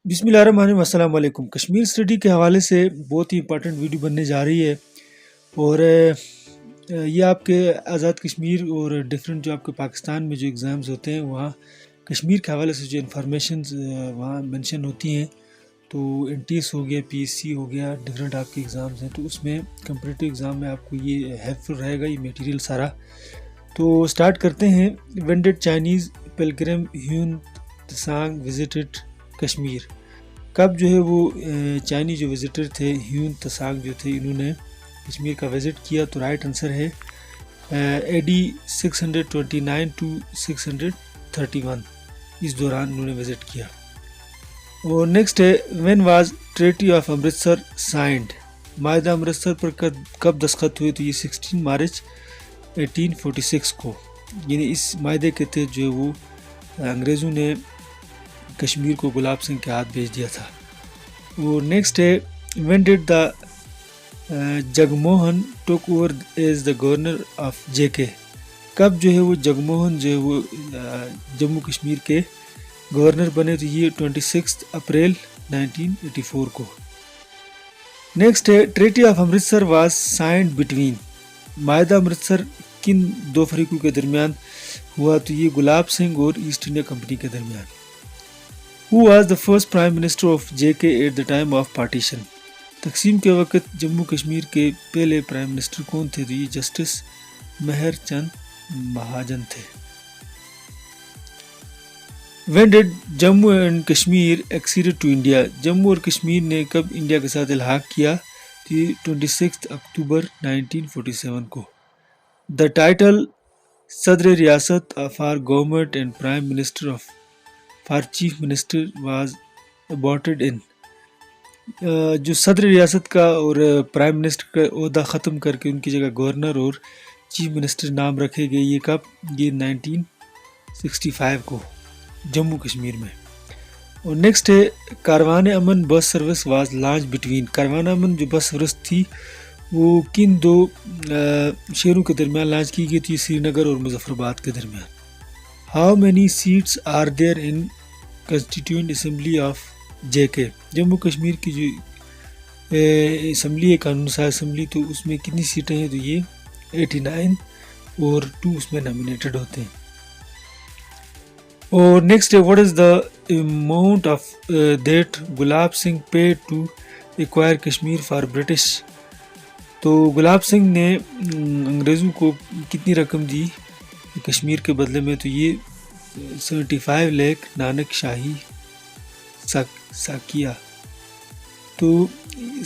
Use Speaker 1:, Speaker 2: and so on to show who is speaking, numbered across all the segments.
Speaker 1: بسم اللہ الرحمن الرحیم، السلام علیکم۔ کشمیر اسٹڈی کے حوالے سے بہت ہی امپورٹنٹ ویڈیو بننے جا رہی ہے، اور یہ آپ کے آزاد کشمیر اور ڈفرینٹ جو آپ کے پاکستان میں جو ایگزامز ہوتے ہیں وہاں کشمیر کے حوالے سے جو انفارمیشنز وہاں مینشن ہوتی ہیں، تو این ٹی ایس ہو گیا، پی ایس سی ہو گیا، ڈفرینٹ آپ کے ایگزامز ہیں، تو اس میں کمپٹیٹیو ایگزام میں آپ کو یہ ہیلپ فل رہے گا یہ میٹیریل سارا۔ تو اسٹارٹ کرتے ہیں۔ When did Chinese pilgrim Hiuen Tsang visited Kashmir? کب جو ہے وہ چائنی جو وزٹر تھے ہیون تسانگ جو تھے انہوں نے کشمیر کا وزٹ کیا؟ تو رائٹ آنسر ہے اے ڈی 629 ٹو 631، اس دوران انہوں نے وزٹ کیا۔ اور نیکسٹ ہے when was treaty of Amritsar signed? معاہدہ امرتسر پر کب دستخط ہوئے؟ تو یہ 16 مارچ 1846 کو، یعنی اس معاہدے کے تحت جو ہے وہ انگریزوں نے کشمیر کو گلاب سنگھ کے ہاتھ بھیج دیا تھا۔ اور نیکسٹ ہے when dead the Jagmohan took over as the governor of J K? کب جو ہے وہ جگموہن جو ہے وہ جموں کشمیر کے گورنر بنے؟ تو یہ 26 اپریل 1984 کو۔ نیکسٹ ہے treaty of Amritsar was signed between? معاہدہ امرتسر کن دو فریقوں کے درمیان ہوا؟ تو یہ گلاب سنگھ اور ایسٹ انڈیا کمپنی کے درمیان۔ Who was the first Prime Minister of JK at the time of partition؟ تقسیم کے وقت جموں کشمیر کے پہلے پرائم منسٹر کون تھے؟ تو یہ جسٹس مہر چند مہاجن تھے۔ When did Jammu and Kashmir acceded to India؟ Jammu اور کشمیر نے کب انڈیا کے ساتھ الحاق کیا؟ تو یہ 26 اکتوبر 1947 کو۔ The title صدر ریاست for government and prime minister of for chief minister was abated in? جو صدر ریاست کا اور پرائم منسٹر کا عہدہ ختم کر کے ان کی جگہ گورنر اور چیف منسٹر نام رکھے گئے، یہ کب؟ یہ 1965 کو جموں کشمیر میں۔ اور نیکسٹ ہے کاروان امن bus service was launch between? کاروان امن جو بس سروس تھی وہ کن دو شہروں کے درمیان لانچ کی گئی تھی؟ سری نگر اور مظفر آباد کے درمیان۔ How many seats are there in constituent assembly of J K? Jammu Kashmir کی جو اسمبلی ہے قانون ساز اسمبلی، تو اس میں کتنی سیٹیں ہیں؟ تو یہ 89 اور 2 اس میں نامینیٹڈ ہوتے ہیں۔ اور نیکسٹ ہے what is the amount of that Gulab Singh pay to acquire Kashmir for British? تو گلاب سنگھ نے انگریزوں کو کتنی رقم دی کشمیر کے بدلے میں؟ تو یہ 75 لاکھ نانک شاہی ساکیہ، تو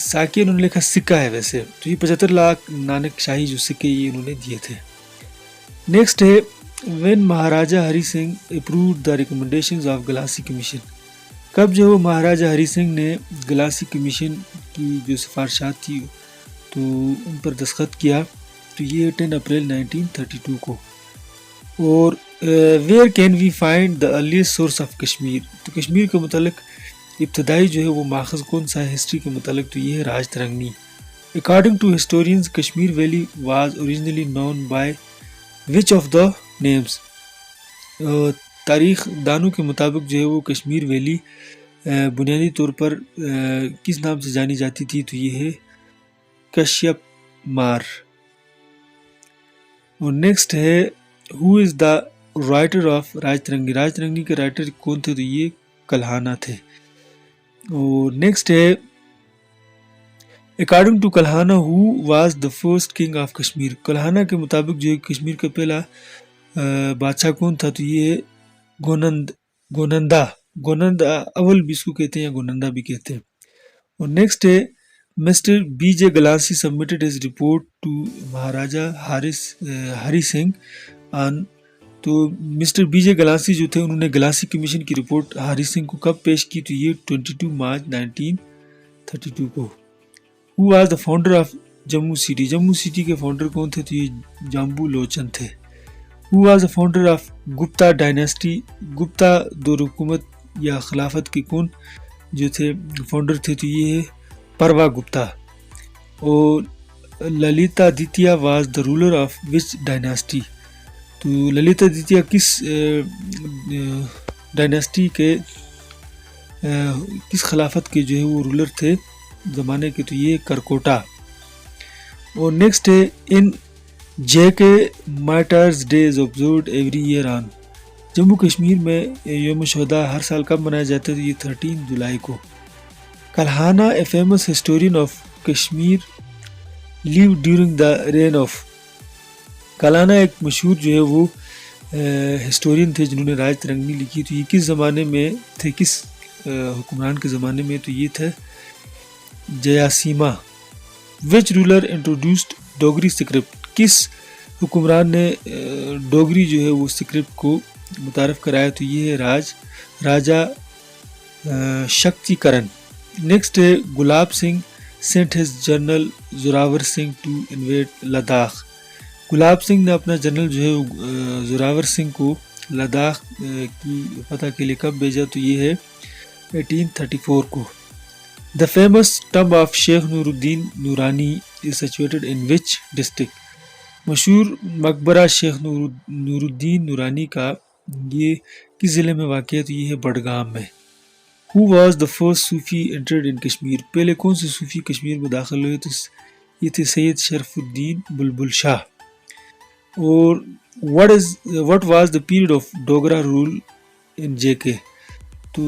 Speaker 1: ساکیہ انہوں نے لکھا سکہ ہے ویسے، تو یہ 75 لاکھ نانک شاہی جو سکے یہ انہوں نے دیے تھے۔ نیکسٹ ہے when Maharaja Hari Singh approved the recommendations of Glancy commission? کب جو مہاراجہ ہری سنگھ نے گلاسی کمیشن کی جو سفارشات تھی تو ان پر دستخط کیا؟ تو یہ 10 اپریل 1932 کو۔ اور where can we find the earliest source of Kashmir? تو کشمیر کے متعلق ابتدائی جو ہے وہ ماخذ کون سا ہے ہسٹری کے متعلق؟ تو یہ ہے Rajatarangini. According to historians Kashmir valley was originally known by which of the names? تاریخ دانوں کے مطابق جو ہے وہ کشمیر ویلی بنیادی طور پر کس نام سے جانی جاتی تھی؟ تو یہ ہے کشیپ مار۔ اور نیکسٹ ہے ہو از دا رائٹر آف راج ترنگی؟ راج ترنگی کے رائٹر کون تھے؟ تو یہ کلہانہ تھے۔ اور نیکسٹ ہے according to Kalhana who was the first king of Kashmir? Kalhana کے مطابق جو ہے کشمیر کا پہلا بادشاہ کون تھا؟ تو یہ گونندا اول بھی اس کو کہتے ہیں یا گونندا بھی کہتے ہیں۔ اور نیکسٹ ہے Mr B J Glancy submitted his report to Maharaja Hari Singh on? تو مسٹر بی جے گلانسی جو تھے انہوں نے گلانسی کمیشن کی رپورٹ ہری سنگھ کو کب پیش کی؟ تو یہ 22 مارچ 1932 کو۔ ہو was the founder of Jammu city? Jammu city کے فاؤنڈر کون تھے؟ تو یہ جامبو لوچن تھے۔ ہو was the founder of Gupta dynasty? Gupta دور حکومت یا خلافت کے کون جو تھے فاؤنڈر تھے؟ تو یہ ہے پروا گپتا۔ اور Lalitaditya was the ruler of which dynasty? تو للیتا آدتیہ کس ڈائناسٹی کے کس خلافت کے جو ہے وہ رولر تھے زمانے کے؟ تو یہ کرکوٹا. اور نیکسٹ ہے in J K martyrs day is observed every year on. Jammu Kashmir میں یوم شہداء ہر سال کب منایا جاتا ہے؟ تو یہ 13 جولائی کو. Kalhana a famous historian of Kashmir lived during the reign of. Kalhana ایک مشہور جو ہے وہ ہسٹورین تھے جنہوں نے راج ترنگی لکھی. تو یہ کس زمانے میں تھے، کس حکمران کے زمانے میں؟ تو یہ تھے جیاسیما. وچ رولر انٹروڈیوسڈ ڈوگری اسکرپٹ. کس حکمران نے ڈوگری جو ہے وہ اسکرپٹ کو متعارف کرایا؟ تو یہ ہے راجا شکتی کرن. نیکسٹ ہے Gulab Singh sent his general Zorawar Singh to invade Ladakh. Gulab Singh نے اپنا جنرل جو ہے زوراور سنگھ کو لداخ کی فتح کے لیے کب بھیجا؟ تو یہ ہے 1834 کو. The famous tomb of Sheikh Nuruddin Nurani is situated in which district? مشہور مقبرہ شیخ نورالدین نورانی کا یہ کس ضلع میں واقع ہے؟ تو یہ ہے بڈگام میں. Who was the first Sufi entered in Kashmir? پہلے کون سے صوفی کشمیر میں داخل ہوئے؟ تو یہ تھے سید شرف الدین بلبل شاہ. اور what was the period of Dogra rule in JK? تو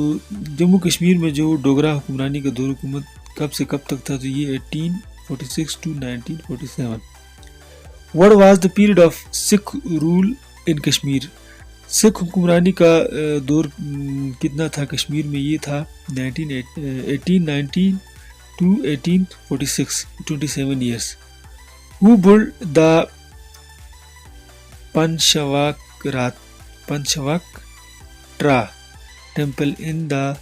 Speaker 1: جموں کشمیر میں جو ڈوگرا حکمرانی کا دور حکومت کب سے کب تک تھا؟ تو یہ 1846 to 1947. What was the period of Sikh rule in Kashmir? سکھ حکمرانی کا دور کتنا تھا کشمیر میں؟ یہ تھا 1819 to 1846, 27 years. Who built the Panchavakrata temple in the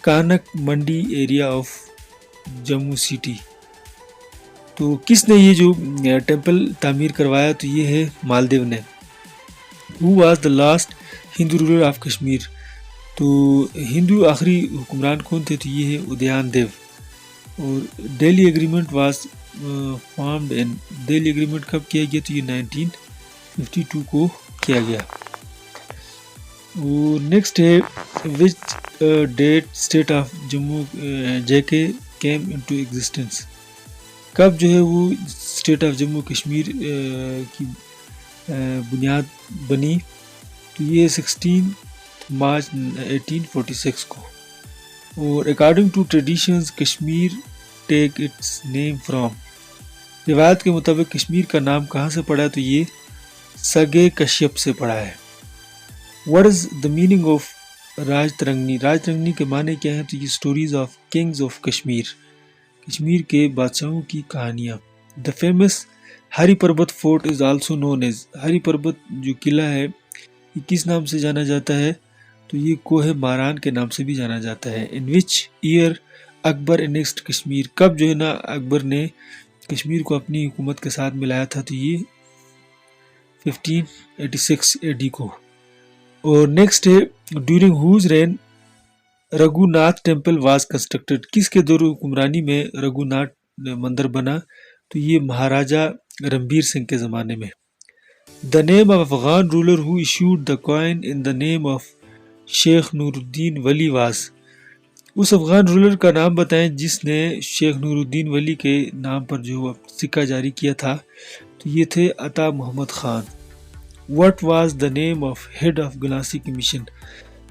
Speaker 1: Kanak Mandi area of Jammu city? تو کس نے یہ جو ٹیمپل تعمیر کروایا؟ تو یہ ہے مالدیو نے. Who was the last Hindu ruler of Kashmir? تو ہندو آخری حکمران کون تھے؟ تو یہ ہے ادیان دیو. اور daily agreement was formed in. Daily agreement کب کیا گیا؟ تو یہ 1952 کو کیا گیا. اور نیکسٹ ہے وچ ڈیٹ اسٹیٹ آف جموں جے کے کیم انٹو ایگزسٹنس. کب جو ہے وہ اسٹیٹ آف جموں کشمیر کی بنیاد بنی؟ تو یہ 16 مارچ 1846 کو. اور according to traditions Kashmir take its name from. روایت کے مطابق کشمیر کا نام کہاں سے پڑا ہے؟ تو یہ سگے کشیپ سے پڑا ہے. What is the meaning of راج ترنگنی؟ راج ترنگنی کے معنی کیا ہیں؟ تو یہ stories of kings of Kashmir, Kashmir کے بادشاہوں کی کہانیاں. The famous Hari Parbat fort is also known as. Hari Parbat جو قلعہ ہے یہ کس نام سے جانا جاتا ہے؟ تو یہ کوہ ماران کے نام سے بھی جانا جاتا ہے. ان وچ ایئر اکبر انیکسڈ کشمیر. کب جو ہے نا اکبر نے کشمیر کو اپنی حکومت کے ساتھ ملایا تھا؟ تو یہ 1586 AD کو. اور نیکسٹ ہے during whose reign Raghunath temple was constructed. کس کے دور حکمرانی میں رگھو ناتھ مندر بنا؟ تو یہ مہاراجہ رنبیر سنگھ کے زمانے میں. The name of Afghan ruler who issued the coin in the name of Sheikh نور الدین ولی واز. اس افغان رولر کا نام بتائیں جس نے شیخ نور الدین ولی کے نام پر جو سکہ جاری کیا تھا. تو یہ تھے Ata Muhammad Khan. What was the name of head of Glancy commission?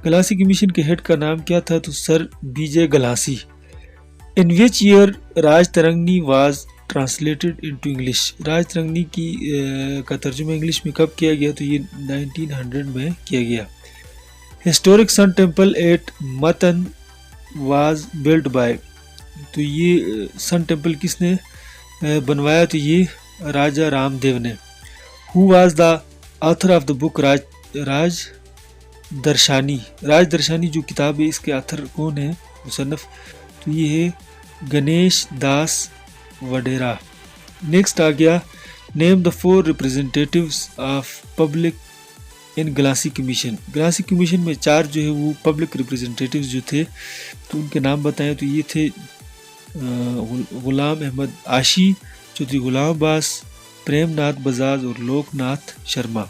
Speaker 1: Glancy commission کے ہیڈ کا نام کیا تھا؟ تو سر BJ گلاسی. In which year Raj ترنگنی was translated into English؟ راج ترنگنی کا ترجمہ انگلش میں کب کیا گیا؟ تو یہ 1900 میں کیا گیا. Historic Sun Temple at Matan was built by. تو یہ سن ٹیمپل کس نے بنوایا؟ تو یہ راجہ رام دیو نے. Who was the author of the book Raj Darshani? Raj Darshani جو کتاب ہے اس کے آتھر کون ہے مصنف؟ تو یہ ہے گنیش داس وڈیرا. نیکسٹ آ گیا name the 4 representatives of public in Glancy commission. Glancy commission میں 4 جو ہے وہ پبلک ریپرزینٹیٹیوز جو تھے تو ان کے نام بتائیں. تو یہ تھے غلام احمد عاشی، چودھری غلام عباس، پریم ناتھ بزاز اور لوک ناتھ شرما.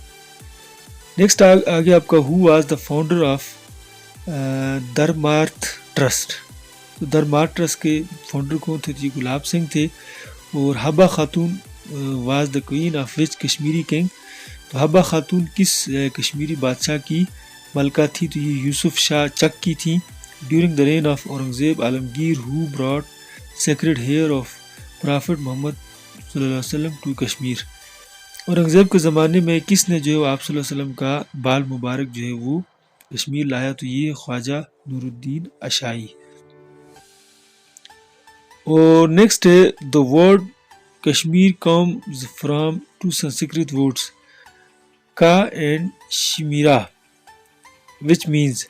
Speaker 1: نیکسٹ آگے آپ کا who was the founder of Dharmarth trust. تو درمار ٹرسٹ کے فاؤنڈر کون تھے؟ جی گلاب سنگھ تھے. اور Habba Khatoon was the queen of which Kashmiri king. تو حبہ خاتون کس کشمیری بادشاہ کی ملکہ تھی؟ تو یہ یوسف شاہ چک کی تھیں. During the reign of Aurangzeb Alamgir he brought sacred hair of prophet Muhammad صلی اللہ علیہ وسلم ٹو کشمیر. اورنگزیب کے زمانے میں کس نے جو ہے آپ صلی اللہ علیہ وسلم کا بال مبارک جو ہے وہ کشمیر لایا؟ تو یہ خواجہ نور الدین اشائی. اور نیکسٹ ہے the word Kashmir comes from two Sanskrit words کا اینڈ شمیرا وچ مینز.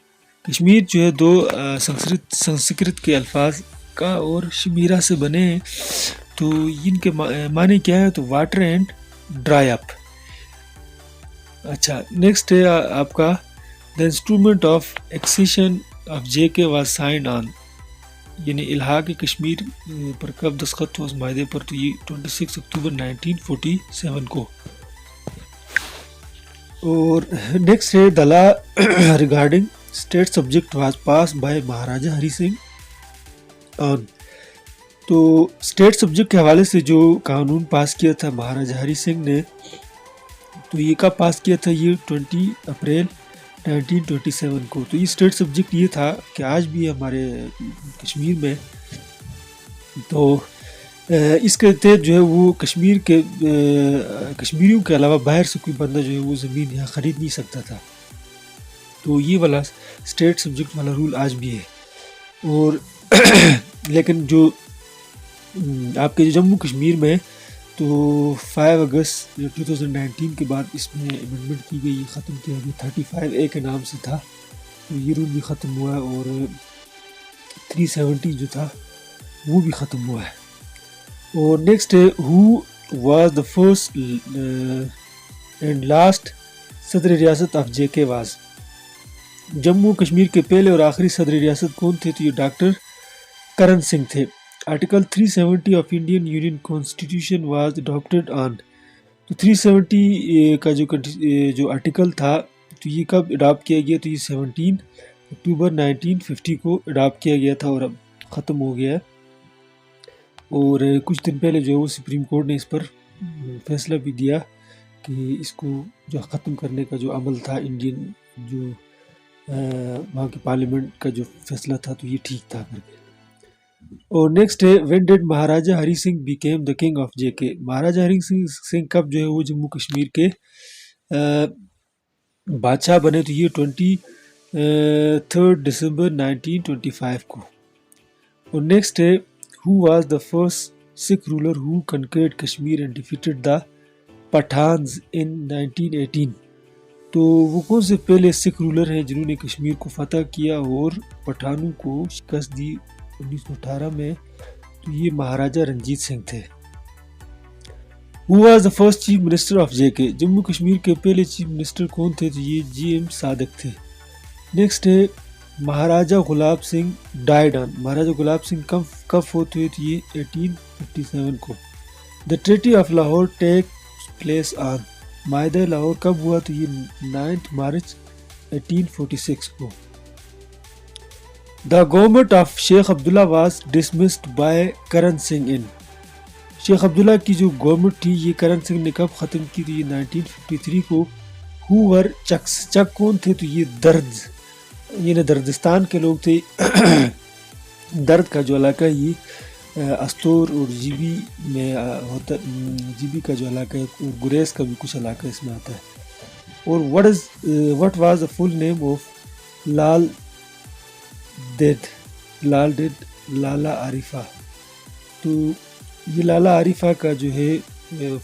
Speaker 1: کشمیر جو ہے دو سنسکرت کے الفاظ کا اور شمیرا سے بنے ہیں. تو ان کے معنی کیا ہے؟ تو واٹر اینڈ ڈرائی اپ. اچھا نیکسٹ ہے آپ کا دا instrument of accession of J کے واز سائنڈ آن، یعنی الحاق کشمیر پر کب دستخط ہوا اس معاہدے پر؟ تو یہ 26 اکتوبر 1947 کو. اور نیکسٹ ہے the law regarding state subject was passed by Maharaja Hari Singh on. تو اسٹیٹ سبجیکٹ کے حوالے سے جو قانون پاس کیا تھا مہاراجہ ہری سنگھ نے، تو یہ کب پاس کیا تھا؟ یہ 20 اپریل 1927 کو. تو یہ اسٹیٹ سبجیکٹ یہ تھا کہ آج بھی ہمارے کشمیر میں تو اس کے تحت جو ہے وہ کشمیر کے کشمیریوں کے علاوہ باہر سے کوئی بندہ جو ہے وہ زمین یہاں خرید نہیں سکتا تھا. تو یہ والا اسٹیٹ سبجیکٹ والا رول آج بھی ہے. اور لیکن جو آپ کے جموں کشمیر میں تو 5 اگست 2019 کے بعد اس میں امینڈمنٹ کی گئی، ختم کیا گیا. 35A کے نام سے تھا، تو یہ رول بھی ختم ہوا ہے. اور 370 جو تھا وہ بھی ختم ہوا ہے. اور نیکسٹ ہے ہو was the first and last صدر ریاست آف جے کے واز. جموں کشمیر کے پہلے اور آخری صدر ریاست کون تھے؟ تو یہ ڈاکٹر کرن سنگھ تھے. Article 370 of Indian union constitution was adopted on. تو 370 کا جو آرٹیکل تھا تو یہ کب اڈاپٹ کیا گیا؟ تو یہ 17 اکتوبر 1950 کو اڈاپٹ کیا گیا تھا اور اب ختم ہو گیا ہے. اور کچھ دن پہلے جو ہے وہ سپریم کورٹ نے اس پر فیصلہ بھی دیا کہ اس کو جو ختم کرنے کا جو عمل تھا انڈین جو وہاں کی پارلیمنٹ کا جو فیصلہ تھا تو یہ ٹھیک تھا کر کے. اور نیکسٹ ہے when did Maharaja Hari Singh became the king of J K. Maharaja Hari Singh کب جو ہے وہ جموں کشمیر کے بادشاہ بنے؟ تو یہ 23 دسمبر 1925 کو. اور نیکسٹ ہے who was the first Sikh ruler who conquered Kashmir and defeated the Pathans in 1918. تو وہ کون سے پہلے سکھ رولر ہیں جنہوں نے کشمیر کو فتح کیا اور پٹھانوں کو شکست دی 1918 میں؟ تو یہ مہاراجہ رنجیت سنگھ تھے. Who was the first chief minister of J K. Jammu Kashmir کے پہلے چیف منسٹر کون تھے؟ تو یہ GM صادق تھے. نیکسٹ ہے مہاراجہ غلاب سنگھ ڈائیڈ آن. مہاراجہ غلاب سنگھ کب فوت ہوئے؟ تو یہ 1857 کو. The treaty of Lahore take place on. معاہدہ لاہور کب ہوا؟ تو یہ 9 مارچ 1846 کو. The government of Sheikh Abdullah was dismissed by کرن سنگھ ان. شیخ عبداللہ کی جو گورنمنٹ تھی یہ کرن سنگھ نے کب ختم کی؟ تو یہ 1953 کو. ہو ور چکس. چک کون تھے؟ تو یہ یہ دردستان کے لوگ تھے. درد کا جو علاقہ یہ استور اور جیبی میں ہوتا، جیبی کا جو علاقہ ہے اور گریز کا بھی کچھ علاقہ اس میں آتا ہے. اور what was the full name of Lal Ded Lalla Arifa. تو یہ لالا عارفہ کا جو ہے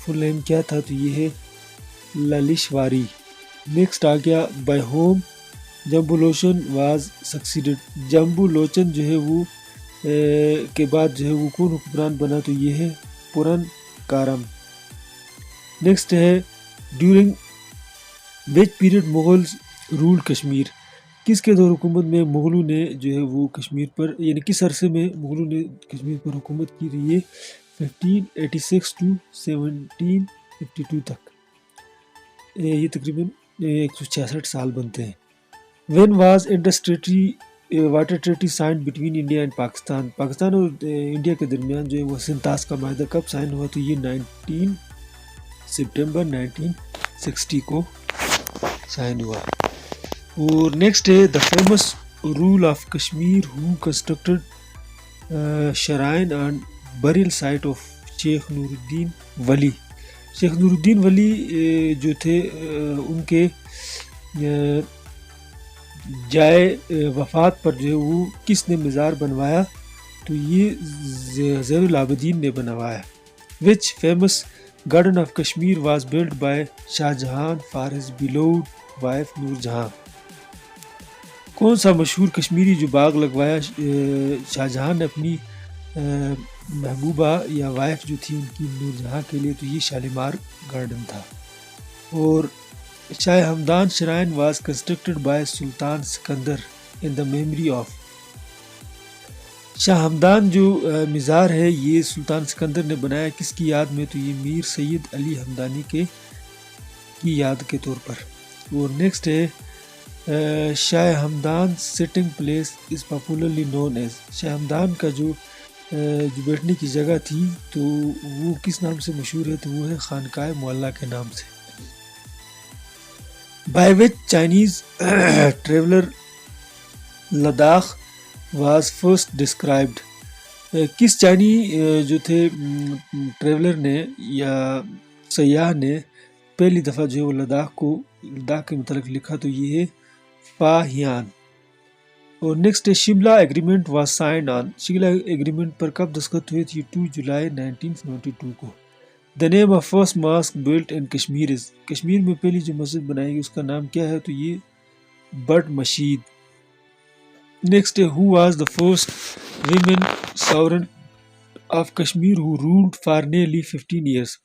Speaker 1: فل نیم کیا تھا؟ تو یہ ہے لالشواری. نیکسٹ آ گیا by whom Jambu Lochan was succeeded. Jambu Lochan جو ہے وہ کے بعد جو ہے وہ کون حکمران بنا؟ تو یہ ہے پورن کارم. نیکسٹ ہے during which period Mughals rule Kashmir. کس کے دور حکومت میں مغلوں نے جو ہے وہ کشمیر پر، یعنی کس عرصے میں مغلوں نے کشمیر پر حکومت کی رہی ہے؟ 1586 to 1752 تک. یہ تقریباً 166 سال بنتے ہیں. When was Indus treaty water treaty sign between India and Pakistan. Pakistan اور انڈیا کے درمیان جو ہے وہ سنتاس کا معاہدہ کب سائن ہوا؟ تو یہ 19 سپٹمبر 1960 کو سائن ہوا. اور نیکسٹ ہے the famous rule of Kashmir who constructed shrine and burial site of Sheikh نور الدین ولی. شیخ نور الدین ولی جو تھے ان کے جائے وفات پر جو ہے وہ کس نے مزار بنوایا؟ تو یہ زین العابدین نے بنوایا. Which famous garden of Kashmir was built by Shah Jahan for his beloved wife Nur Jahan. کون سا مشہور کشمیری جو باغ لگوایا شاہ جہاں نے اپنی محبوبہ یا وائف جو تھی ان کی نور جہاں کے لیے؟ تو یہ شالیمار گارڈن تھا. اور Shah Hamdan shrine was constructed by Sultan Sikandar in the memory of. Shah Hamdan جو مزار ہے یہ سلطان سکندر نے بنایا کس کی یاد میں؟ تو یہ میر سید علی ہمدانی کی یاد کے طور پر. اور نیکسٹ ہے Shah Hamdan sitting place is popularly known as. Shah Hamdan کا جو بیٹھنے کی جگہ تھی تو وہ کس نام سے مشہور ہے؟ تو وہ ہے خانقاہ معلیٰ کے نام سے. By which Chinese traveller Ladakh was first described. کس چینی جو تھے ٹریولر نے یا سیاح نے پہلی دفعہ جو ہے وہ لداخ کے متعلق لکھا؟ تو یہ ہے فا ہیان. اور next Shimla agreement was signed on. Shimla agreement پر کب دستخط ہوئے تھے؟ 2 جولائی 1972 کو. The name of first mosque built in Kashmir is. Kashmir میں پہلی جو مسجد بنائی گئی اس کا نام کیا ہے؟ تو یہ بٹ مشید. Next who was the first women sovereign of Kashmir who ruled for nearly 15 years.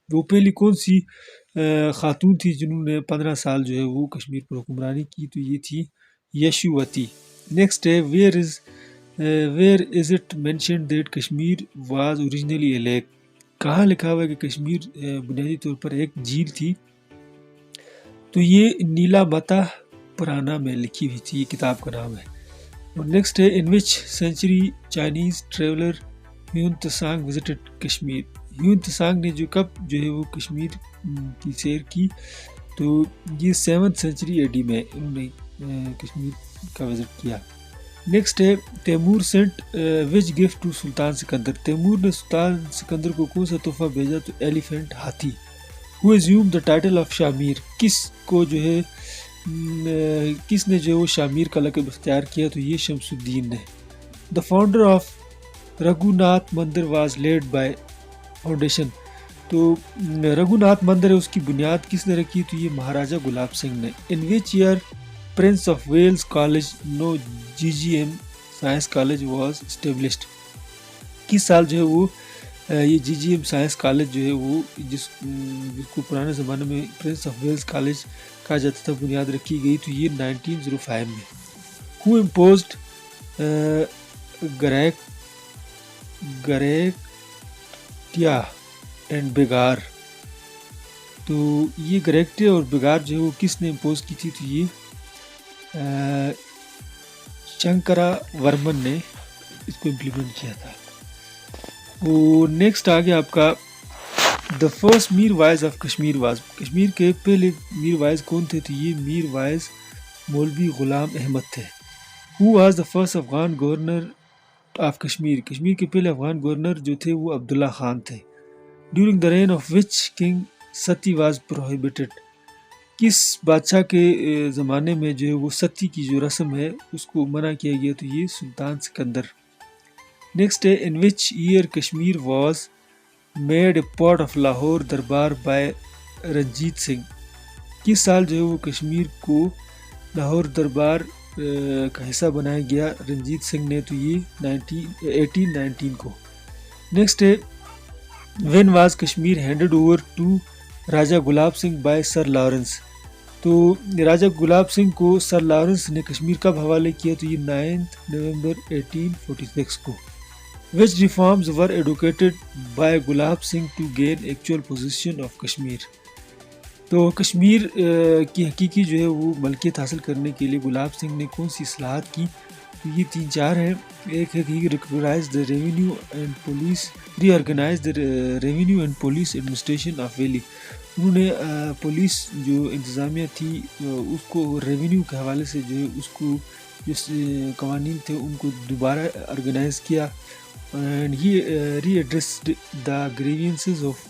Speaker 1: وہ پہلی کون سی خاتون تھی جنہوں نے 15 سال جو ہے وہ کشمیر پر حکمرانی کی؟ تو یہ تھی یشووتی. نیکسٹ ہے where is it mentioned that Kashmir was originally a leak. کہاں لکھا ہوا ہے کہ کشمیر بنیادی طور پر ایک جھیل تھی؟ تو یہ نیلا متا پرانا میں لکھی ہوئی تھی، یہ کتاب کا نام ہے. اور نیکسٹ ہے in which century Chinese traveller Hiuen Tsang visited Kashmir. Hiuen Tsang نے جو کب جو ہے وہ کشمیر کی سیر کی؟ تو یہ 7th سینچری AD میں انہوں نے کشمیر کا وزٹ کیا. نیکسٹ ہے Timur sent which gift to Sultan Sikandar. Timur نے سلطان سکندر کو کون سا تحفہ بھیجا؟ تو ایلیفینٹ، ہاتھی. ہو ایزیوم دا ٹائٹل آف شاہ میر. کس نے جو ہے وہ شاہ میر کا لقب اختیار کیا؟ تو یہ شمس الدین نے. دا فاؤنڈر آف رگھو ناتھ مندر واز لیڈ بائی فاؤنڈیشن. تو رگھو ناتھ مندر ہے اس کی بنیاد کس نے رکھی؟ تو یہ مہاراجہ گلاب سنگھ نے. In which year Prince of Wales College now GGM science college was established. کس سال جو ہے وہ یہ GGM سائنس کالج جو ہے وہ جس کو پرانے زمانے میں پرنس آف ویلز کالج کہا جاتا تھا بنیاد رکھی گئی؟ تو یہ 1905 میں. ہو امپوزڈ گریکٹیا اینڈ بیگار. تو یہ گریکٹیا اور بیگار جو ہے وہ کس نے امپوز کی تھی؟ تو یہ شنکرا ورمن نے اس کو امپلیمنٹ کیا تھا. اور نیکسٹ آگے آپ کا the first Mir wise of Kashmir was. Kashmir کے پہلے میر وائز کون تھے؟ تو یہ میر وائز مولوی غلام احمد تھے. ہو was the first Afghan governor of Kashmir. Kashmir کے پہلے افغان گورنر جو تھے وہ عبداللہ خان تھے. During the reign of which king sati was prohibited. کس بادشاہ کے زمانے میں جو ہے وہ ستی کی جو رسم ہے اس کو منع کیا گیا؟ تو یہ سلطان سکندر. نیکسٹ ہے in which year Kashmir was made a part of Lahore Darbar by Ranjit Singh. کس سال جو ہے وہ کشمیر کو لاہور دربار کا حصہ بنایا گیا رنجیت سنگھ نے؟ تو یہ 1819 کو. نیکسٹ ہے when was Kashmir handed over to Raja Gulab Singh by Sir Lawrence. تو راجہ گلاب سنگھ کو سر لارنس نے کشمیر کب حوالے کیا؟ تو یہ 9 نومبر 1846 کو. Which reforms were advocated by Gulab Singh to gain actual position of Kashmir. تو کشمیر کی حقیقی جو ہے وہ ملکیت حاصل کرنے کے لیے گلاب سنگھ نے کون سی اصلاحات کی؟ تو یہ 3-4 ہیں. ایک ہے کہ he recognize the revenue and police reorganize the revenue and police administration of valley. انہوں نے پولیس جو انتظامیہ تھی اس کو ریونیو کے حوالے سے جو ہے اس کو جس قوانین تھے ان کو دوبارہ آرگنائز کیا. And he redressed the grievances of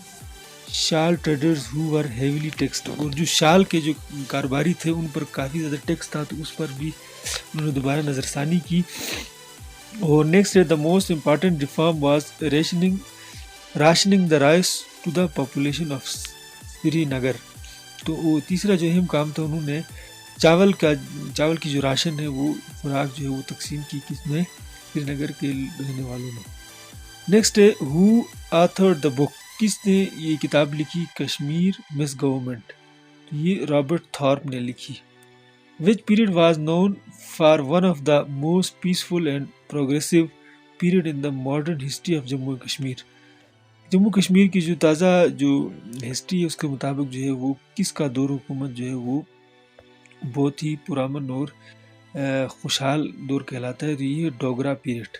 Speaker 1: shawl traders who were heavily taxed. اور جو شال کے جو کاروباری تھے ان پر کافی زیادہ ٹیکس تھا تو اس پر بھی انہوں نے دوبارہ نظر ثانی کی. اور next the most important reform was rationing the rice to the population of Srinagar. تو وہ تیسرا جو اہم کام تھا انہوں نے چاول کی جو راشن ہے وہ خوراک جو ہے وہ تقسیم کی کس میں سری نگر کے رہنے والوں نے. نیکسٹ ہے ہو آتھرڈ دا بک. کس نے یہ کتاب لکھی؟ Kashmir misgovernment. تو یہ رابرٹ تھارپ نے لکھی. Which period was known for one of the most peaceful and progressive period in the modern history of Jammu و کشمیر. جموں کشمیر کی جو تازہ جو ہسٹری ہے اس کے مطابق جو ہے وہ کس کا دور حکومت جو ہے وہ بہت ہی پرامن اور خوشحال دور کہلاتا ہے. تو یہ ڈوگرا پیریڈ.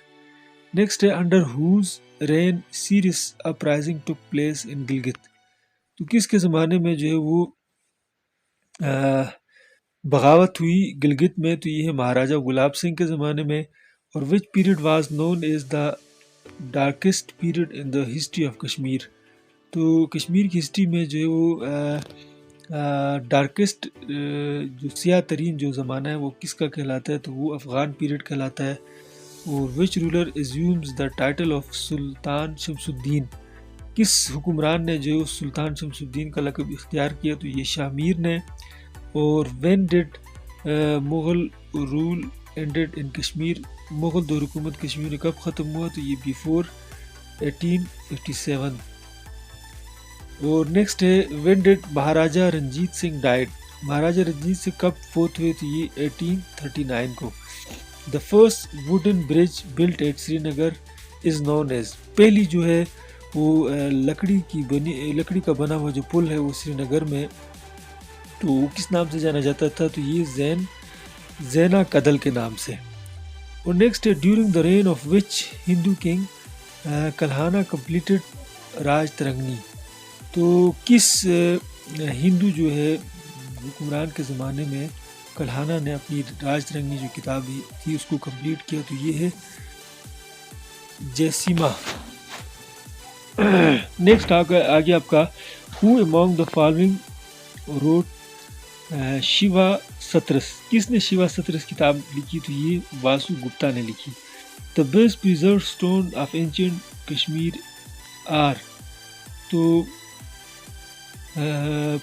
Speaker 1: نیکسٹ ہے under whose reign serious uprising took place in Gilgit. تو کس کے زمانے میں جو ہے وہ بغاوت ہوئی گلگت میں؟ تو یہ ہے مہاراجہ گلاب سنگھ کے زمانے میں. اور which period was known as the darkest period in the history of Kashmir. تو کشمیر کی ہسٹری میں جو ہے وہ ڈارکسٹ جو سیاہ ترین جو زمانہ ہے وہ کس کا کہلاتا ہے؟ تو وہ افغان پیریڈ کہلاتا ہے. اور which ruler assumes the title of Sultan Shams ud-Din. کس حکمران نے جو سلطان شمس الدین کا لقب اختیار کیا؟ تو یہ شاہ میر نے. اور when did Mughal rule ended in Kashmir. Mughal دور حکومت کشمیر میں کب ختم ہوا؟ تو یہ بیفور 1857. اور نیکسٹ ہے when did Maharaja Ranjit Singh died. Maharaja Ranjit Singh کب فوت ہوئے؟ تو یہ 1839 کو. The first wooden bridge built at Srinagar is known as. پہلی جو ہے وہ لکڑی کا بنا ہوا جو پل ہے وہ سری نگر میں تو کس نام سے جانا جاتا تھا؟ تو یہ زینا کدل کے نام سے. اور نیکسٹ ہے during the reign of which Hindu king Kalhana completed Rajatarangini. تو کس ہندو جو ہے حکمران کے زمانے میں کلہانہ نے اپنی راج ترنگنی جو کتاب تھی اس کو کمپلیٹ کیا؟ تو یہ ہے جیسیما. نیکسٹ آگے آپ کا ہو امانگ دا فالوئنگ روٹ شیوا سترس. کس نے شیوا سترس کتاب لکھی؟ تو یہ واسو گپتا نے لکھی. The best preserve stone of ancient Kashmir are. تو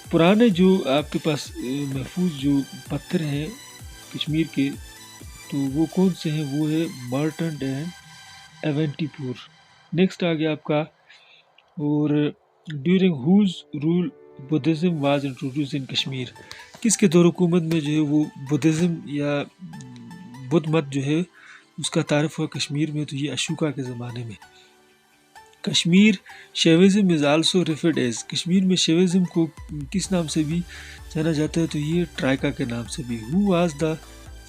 Speaker 1: پرانے جو آپ کے پاس محفوظ جو پتھر ہیں کشمیر کے تو وہ کون سے ہیں؟ وہ ہے مارٹنڈ اینڈ ایونٹی پور. نیکسٹ آ گیا آپ کا اور during whose rule Buddhism was introduce in Kashmir. کس کے دور حکومت میں جو ہے وہ بدھزم یا بدھ مت جو ہے اس کا تعارف ہوا کشمیر میں؟ تو یہ اشوکا کے زمانے میں. Kashmir Shaivism is also referred as. Kashmir میں شیوزم کو کس نام سے بھی جانا جاتا ہے؟ تو یہ ٹرائکا کے نام سے بھی. Who was the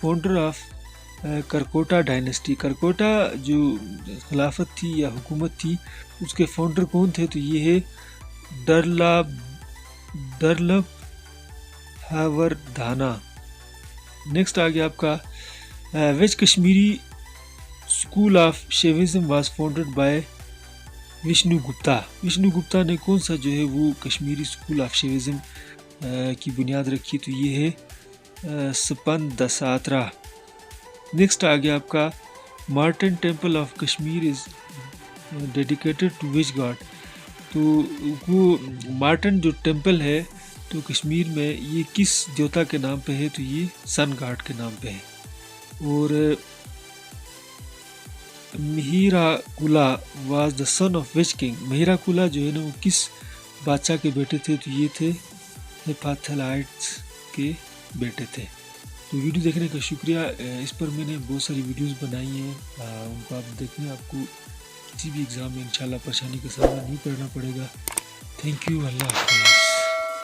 Speaker 1: founder of Karkota dynasty. Karkota جو خلافت تھی یا حکومت تھی اس کے فاؤنڈر کون تھے؟ تو یہ ہے ڈرلب ہاوردھانا. نیکسٹ آ گیا آپ کا which Kashmiri school of Shaivism was founded by Vishnu Gupta. Vishnu Gupta نے کون سا جو ہے وہ کشمیری اسکول آف شیوزم کی بنیاد رکھی؟ تو یہ ہے سپن دساترا. نیکسٹ آ گیا آپ کا Martand temple of Kashmir is dedicated to which god. تو وہ مارٹن جو ٹیمپل ہے تو کشمیر میں یہ کس دیوتا کے نام پہ ہے؟ تو یہ سن گاڈ کے نام پہ ہے. اور Mihira Kula was the son of which king. Mihira Kula جو ہے نا وہ کس بادشاہ کے بیٹے تھے؟ تو یہ تھے ہیپاتھلائٹس کے بیٹے تھے. تو ویڈیو دیکھنے کا شکریہ. اس پر میں نے بہت ساری ویڈیوز بنائی ہیں ان کو آپ دیکھیں. آپ کو کسی بھی ایگزام میں انشاءاللہ پریشانی کا سامنا نہیں کرنا پڑے گا. Thank you. اللہ حافظ.